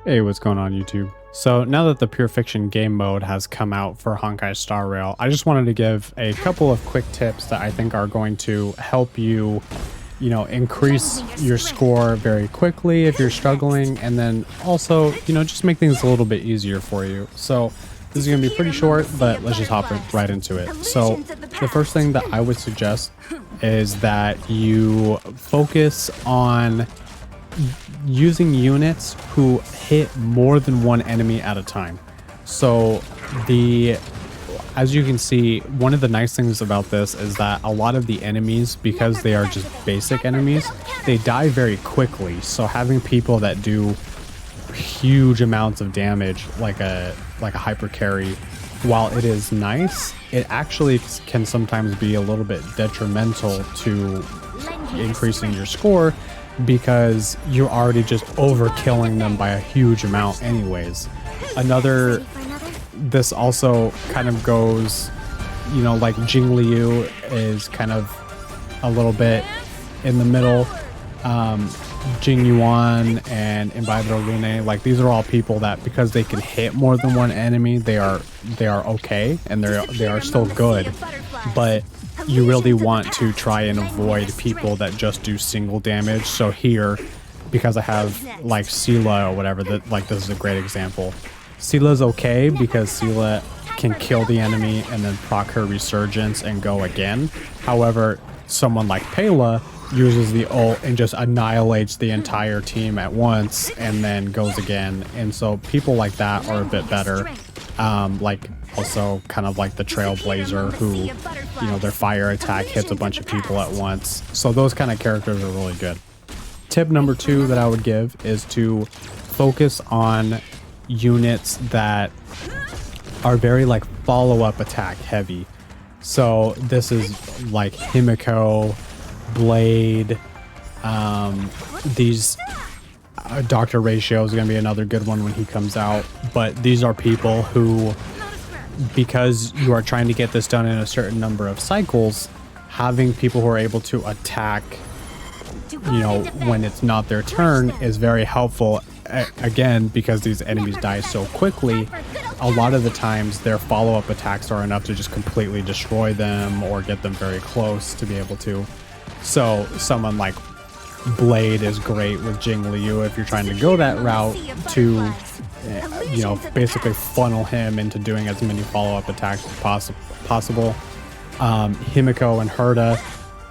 Hey, what's going on YouTube? So now that the Pure Fiction game mode has come out for Honkai Star Rail, I just wanted to give a couple of quick tips that I think are going to help you, increase your score very quickly if you're struggling, and then also, just make things a little bit easier for you. So this is going to be pretty short, but let's just hop right into it. So the first thing that I would suggest is that you focus on using units who hit more than one enemy at a time. So as you can see, one of the nice things about this is that a lot of the enemies, because they are just basic enemies, they die very quickly. So having people that do huge amounts of damage like a hyper carry, while it is nice, it actually can sometimes be a little bit detrimental to increasing your score, because you're already just overkilling them by a huge amount anyways. This also kind of goes, like Jing Liu is kind of a little bit in the middle. Jing Yuan and Imbibitor Lune, like these are all people that, because they can hit more than one enemy, they are okay, and they are still good, but you really want to try and avoid people that just do single damage. So here, because I have like Sela or whatever, that like this is a great example. Sela's okay because Sela can kill the enemy and then proc her resurgence and go again. However, someone like Pela uses the ult and just annihilates the entire team at once and then goes again. And so people like that are a bit better. Like also kind of like the Trailblazer, who, their fire attack hits a bunch of people at once. So those kind of characters are really good. Tip number 2 that I would give is to focus on units that are very like follow-up attack heavy. So this is like Himiko, Blade, these Dr. Ratio is going to be another good one when he comes out. But these are people who, because you are trying to get this done in a certain number of cycles, having people who are able to attack, when it's not their turn is very helpful. Again, because these enemies die so quickly, a lot of the times their follow-up attacks are enough to just completely destroy them or get them very close to be able to. So someone like Blade is great with Jing Liu if you're trying to go that route to, basically funnel him into doing as many follow-up attacks as possible. Himiko and Herta,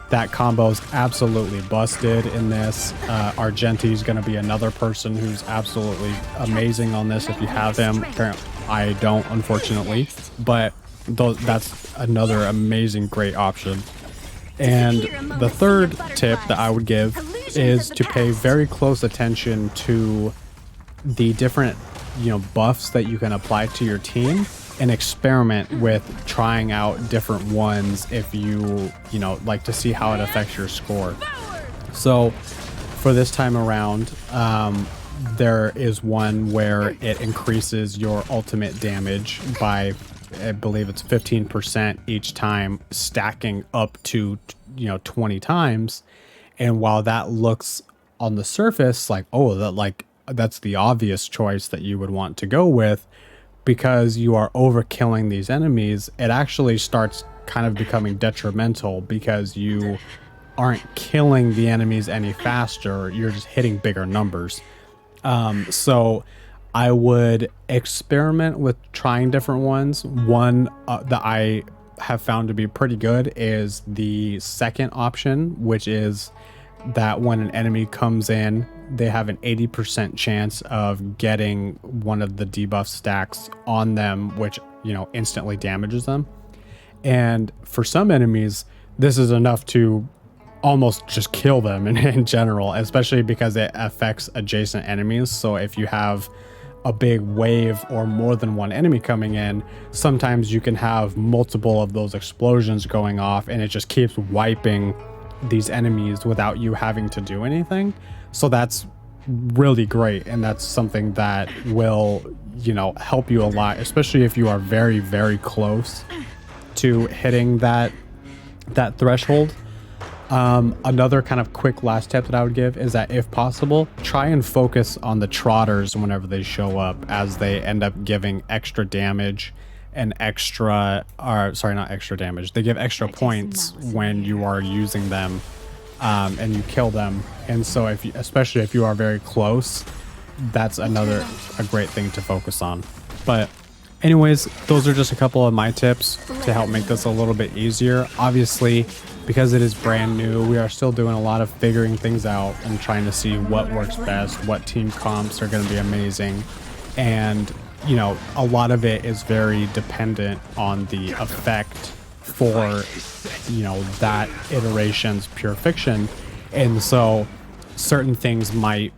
that combo is absolutely busted in this. Argenti is going to be another person who's absolutely amazing on this if you have him. I don't, unfortunately, but that's another amazing, great option. And the third tip that I would give is to pay very close attention to the different, buffs that you can apply to your team, and experiment with trying out different ones if you, like to see how it affects your score. So for this time around, there is one where it increases your ultimate damage by, I believe it's 15% each time, stacking up to 20 times. And while that looks on the surface like, oh, that's the obvious choice that you would want to go with, because you are overkilling these enemies, it actually starts kind of becoming detrimental because you aren't killing the enemies any faster, you're just hitting bigger numbers. So I would experiment with trying different ones. One that I have found to be pretty good is the second option, which is that when an enemy comes in, they have an 80% chance of getting one of the debuff stacks on them, which, instantly damages them. And for some enemies, this is enough to almost just kill them in general, especially because it affects adjacent enemies. So if you have a big wave or more than one enemy coming in, sometimes you can have multiple of those explosions going off, and it just keeps wiping these enemies without you having to do anything. So that's really great, and that's something that will, help you a lot, especially if you are very, very close to hitting that threshold. Another kind of quick last tip that I would give is that if possible, try and focus on the trotters whenever they show up, as they end up giving extra damage and extra, or sorry, not extra damage. They give extra points when you are using them, and you kill them. And so if you, especially if you are very close, that's a great thing to focus on. But anyways, those are just a couple of my tips to help make this a little bit easier. Obviously, because it is brand new, we are still doing a lot of figuring things out and trying to see what works best, what team comps are going to be amazing. And, you know, a lot of it is very dependent on the effect for, you know, that iteration's pure fiction. And so certain things might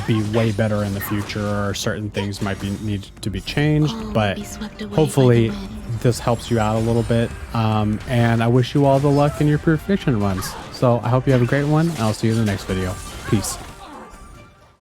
be way better in the future, or certain things might be need to be changed, but hopefully this helps you out a little bit, and I wish you all the luck in your pure fiction runs. So I hope you have a great one, and I'll see you in the next video. Peace.